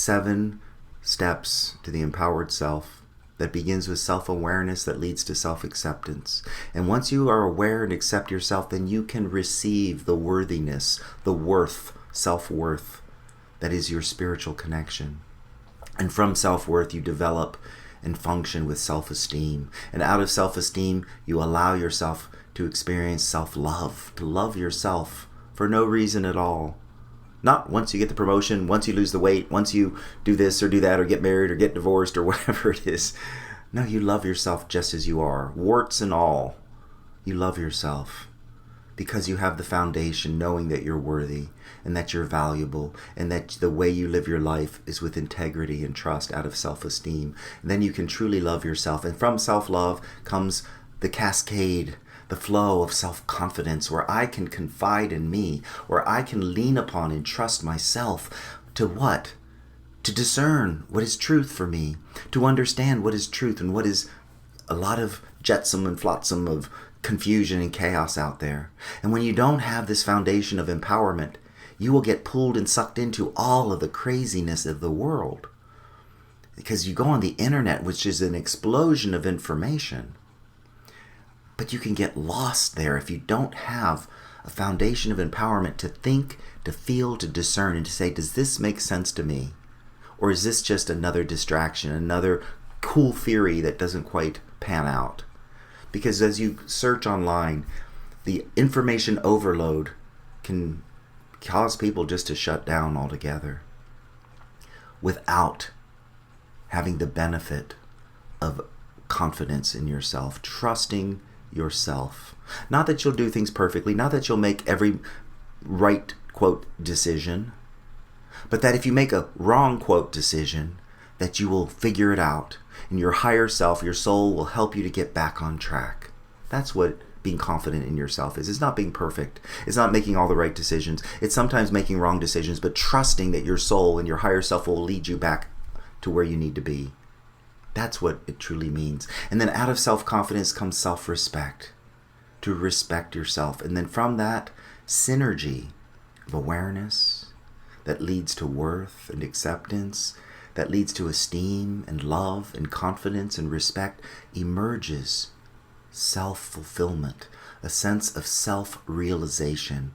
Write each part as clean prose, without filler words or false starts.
7 steps to the empowered self that begins with self-awareness that leads to self-acceptance. And once you are aware and accept yourself, then you can receive the worthiness, the worth, self-worth that is your spiritual connection. And from self-worth, you develop and function with self-esteem. And out of self-esteem, you allow yourself to experience self-love, to love yourself for no reason at all. Not once you get the promotion, once you lose the weight, once you do this or do that or get married or get divorced or whatever it is. No, you love yourself just as you are, warts and all. You love yourself because you have the foundation knowing that you're worthy and that you're valuable and that the way you live your life is with integrity and trust out of self-esteem. And then you can truly love yourself. And from self-love comes the cascade, the flow of self-confidence, where I can confide in me, where I can lean upon and trust myself to what? To discern what is truth for me, to understand what is truth and what is a lot of jetsam and flotsam of confusion and chaos out there. And when you don't have this foundation of empowerment, you will get pulled and sucked into all of the craziness of the world. Because you go on the internet, which is an explosion of information. But you can get lost there if you don't have a foundation of empowerment to think, to feel, to discern, and to say, does this make sense to me? Or is this just another distraction, another cool theory that doesn't quite pan out? Because as you search online, the information overload can cause people just to shut down altogether without having the benefit of confidence in yourself, trusting yourself. Not that you'll do things perfectly, not that you'll make every right, quote, decision, but that if you make a wrong, quote, decision, that you will figure it out, and your higher self, your soul, will help you to get back on track. That's what being confident in yourself is. It's not being perfect. It's not making all the right decisions. It's sometimes making wrong decisions, but trusting that your soul and your higher self will lead you back to where you need to be. That's what it truly means. And then out of self-confidence comes self-respect, to respect yourself. And then from that, synergy of awareness that leads to worth and acceptance, that leads to esteem and love and confidence and respect, emerges self-fulfillment, a sense of self-realization,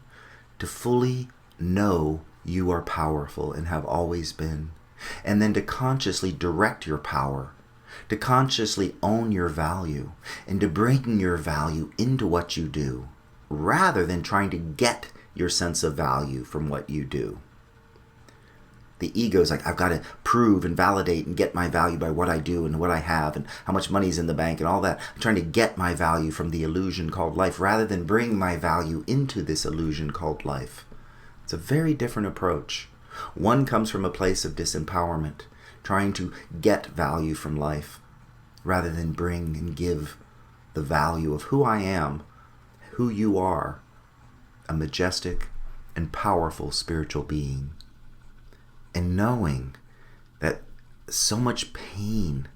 to fully know you are powerful and have always been, and then to consciously direct your power, to consciously own your value, and to bring your value into what you do, rather than trying to get your sense of value from what you do. The ego is like, I've got to prove and validate and get my value by what I do and what I have and how much money's in the bank and all that. I'm trying to get my value from the illusion called life rather than bring my value into this illusion called life. It's a very different approach. One comes from a place of disempowerment, trying to get value from life rather than bring and give the value of who I am, who you are, a majestic and powerful spiritual being. And knowing that so much pain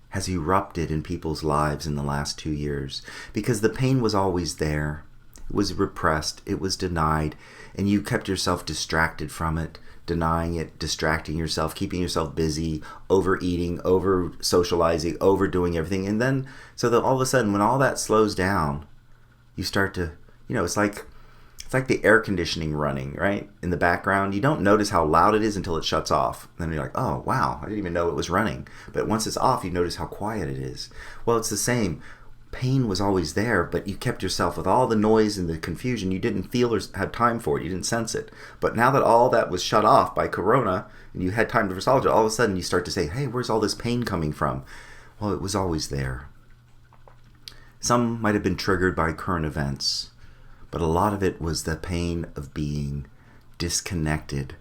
has erupted in people's lives in the last 2 years, because the pain was always there. It was repressed, it was denied, and you kept yourself distracted from it, denying it, distracting yourself, keeping yourself busy, overeating, over socializing, overdoing everything. And then, so that all of a sudden, when all that slows down, you start to, it's like the air conditioning running, right? In the background, you don't notice how loud it is until it shuts off. Then you're like, oh, wow, I didn't even know it was running. But once it's off, you notice how quiet it is. Well, it's the same. Pain was always there, but you kept yourself with all the noise and the confusion. You didn't feel or have time for it. You didn't sense it. But now that all that was shut off by Corona and you had time for solitude, all of a sudden you start to say, hey, where's all this pain coming from? Well, it was always there. Some might have been triggered by current events, but a lot of it was the pain of being disconnected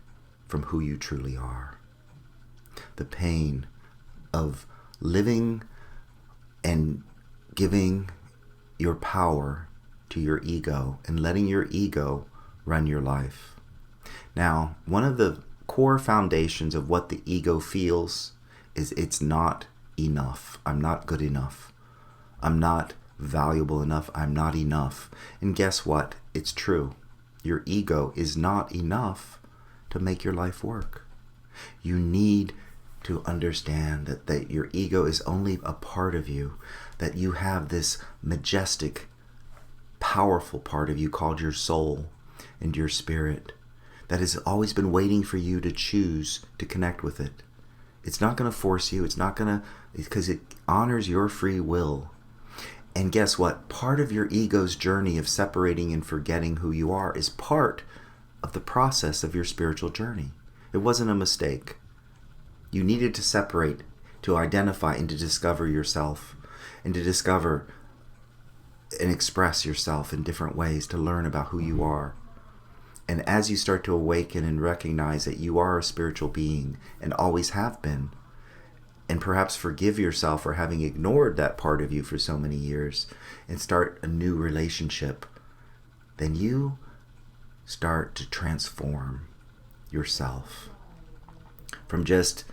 from who you truly are. The pain of living and giving your power to your ego and letting your ego run your life. Now, one of the core foundations of what the ego feels is it's not enough. I'm not good enough. I'm not valuable enough. I'm not enough. And guess what? It's true. Your ego is not enough to make your life work. You need to understand that your ego is only a part of you, that you have this majestic, powerful part of you called your soul and your spirit that has always been waiting for you to choose to connect with it. It's not going to force you. It's not going to, because it honors your free will. And guess what? Part of your ego's journey of separating and forgetting who you are is part of the process of your spiritual journey. It wasn't a mistake. You needed to separate, to identify, and to discover yourself, and to discover and express yourself in different ways, to learn about who you are. And as you start to awaken and recognize that you are a spiritual being and always have been, and perhaps forgive yourself for having ignored that part of you for so many years and start a new relationship, then you start to transform yourself from just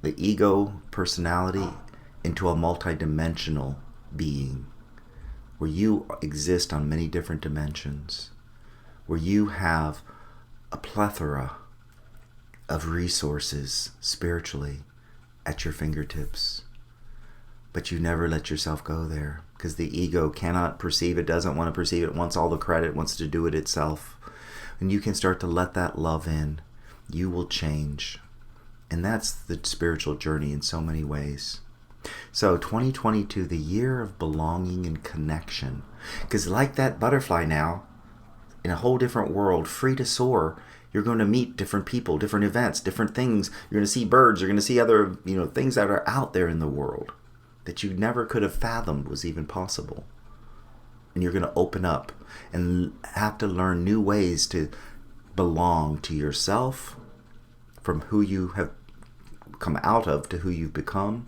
the ego personality into a multidimensional being where you exist on many different dimensions, where you have a plethora of resources spiritually at your fingertips. But you never let yourself go there because the ego cannot perceive it, doesn't want to perceive it, wants all the credit, wants to do it itself. And you can start to let that love in. You will change. And that's the spiritual journey in so many ways. So 2022, the year of belonging and connection. Because like that butterfly now, in a whole different world, free to soar, you're going to meet different people, different events, different things. You're going to see birds. You're going to see other, things that are out there in the world that you never could have fathomed was even possible. And you're going to open up and have to learn new ways to belong to yourself, from who you have come out of to who you've become,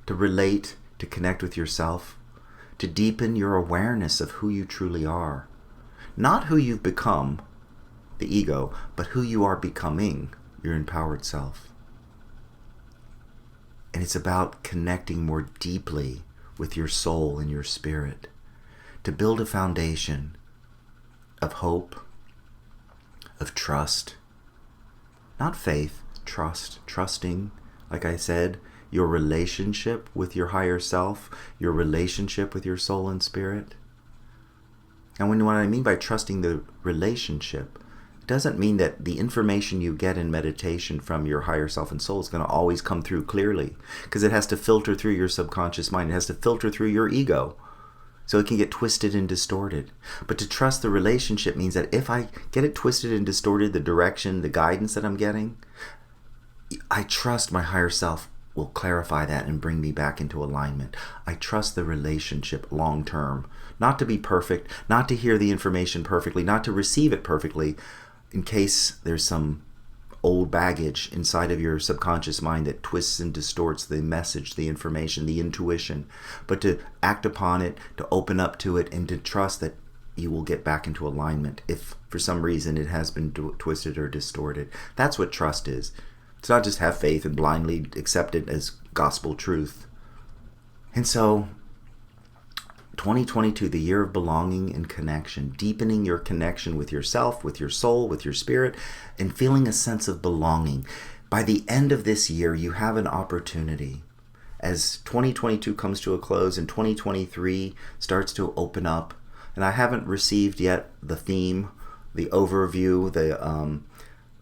to relate, to connect with yourself, to deepen your awareness of who you truly are. Not who you've become, the ego, but who you are becoming, your empowered self. And it's about connecting more deeply with your soul and your spirit to build a foundation of hope, of trust, not faith, trust, trusting, like I said, your relationship with your higher self, your relationship with your soul and spirit. And what I mean by trusting the relationship, it doesn't mean that the information you get in meditation from your higher self and soul is going to always come through clearly, because it has to filter through your subconscious mind. It has to filter through your ego, so it can get twisted and distorted. But to trust the relationship means that if I get it twisted and distorted, the direction, the guidance that I'm getting, I trust my higher self will clarify that and bring me back into alignment. I trust the relationship long term. Not to be perfect, not to hear the information perfectly, not to receive it perfectly, in case there's some old baggage inside of your subconscious mind that twists and distorts the message, the information, the intuition, but to act upon it, to open up to it, and to trust that you will get back into alignment if for some reason it has been twisted or distorted. That's what trust is. It's not just have faith and blindly accept it as gospel truth. And so 2022, the year of belonging and connection, deepening your connection with yourself, with your soul, with your spirit, and feeling a sense of belonging. By the end of this year, you have an opportunity. As 2022 comes to a close and 2023 starts to open up, and I haven't received yet the theme, the overview,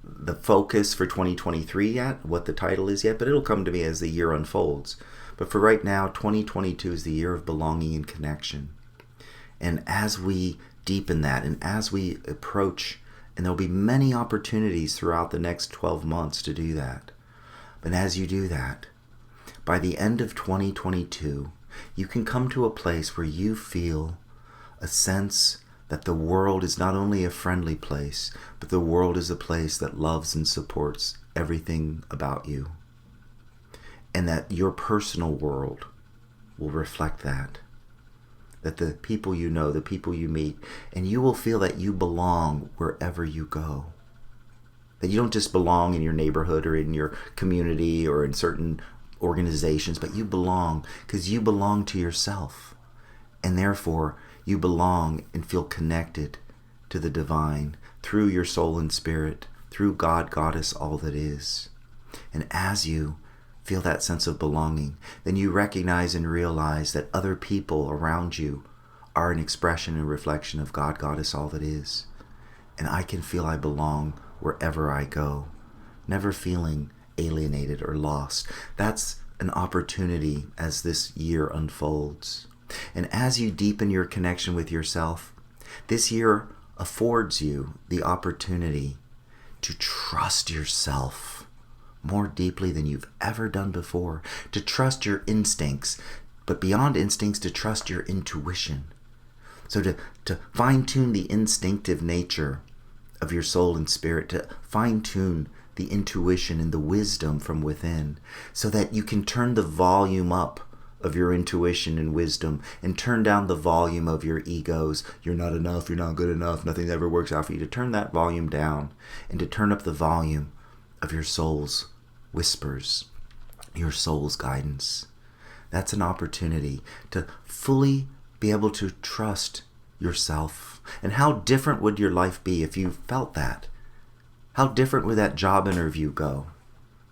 the focus for 2023 yet, what the title is yet, but it'll come to me as the year unfolds. But for right now, 2022 is the year of belonging and connection. And as we deepen that, and as we approach, and there'll be many opportunities throughout the next 12 months to do that. But as you do that, by the end of 2022, you can come to a place where you feel a sense that the world is not only a friendly place, but the world is a place that loves and supports everything about you. And that your personal world will reflect that. That the people you know, the people you meet, and you will feel that you belong wherever you go. That you don't just belong in your neighborhood or in your community or in certain organizations, but you belong because you belong to yourself. And therefore, you belong and feel connected to the divine through your soul and spirit, through God, Goddess, all that is. And as you feel that sense of belonging, then you recognize and realize that other people around you are an expression and reflection of God. God is all that is. And I can feel I belong wherever I go, never feeling alienated or lost. That's an opportunity as this year unfolds. And as you deepen your connection with yourself, this year affords you the opportunity to trust yourself more deeply than you've ever done before, to trust your instincts, but beyond instincts, to trust your intuition. So to fine-tune the instinctive nature of your soul and spirit, to fine-tune the intuition and the wisdom from within, so that you can turn the volume up of your intuition and wisdom and turn down the volume of your egos. You're not enough, you're not good enough, nothing ever works out for you. To turn that volume down and to turn up the volume of your soul's whispers, your soul's guidance. That's an opportunity to fully be able to trust yourself. And how different would your life be if you felt that? How different would that job interview go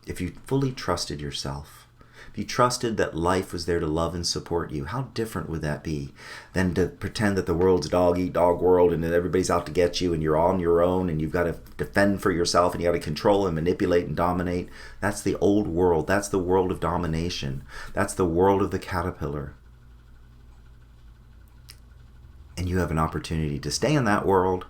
if you fully trusted yourself? If you trusted that life was there to love and support you, how different would that be than to pretend that the world's a dog-eat-dog world and that everybody's out to get you and you're on your own and you've got to defend for yourself and you got to control and manipulate and dominate? That's the old world. That's the world of domination. That's the world of the caterpillar. And you have an opportunity to stay in that world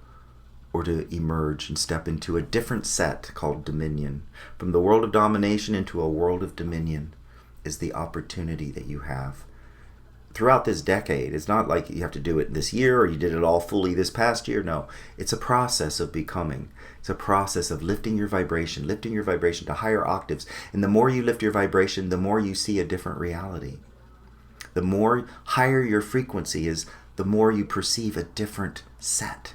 or to emerge and step into a different set called dominion. From the world of domination into a world of dominion is the opportunity that you have throughout this decade. It's not like you have to do it this year or you did it all fully this past year. No, it's a process of becoming. It's a process of lifting your vibration to higher octaves. And the more you lift your vibration, the more you see a different reality. The more higher your frequency is, the more you perceive a different set.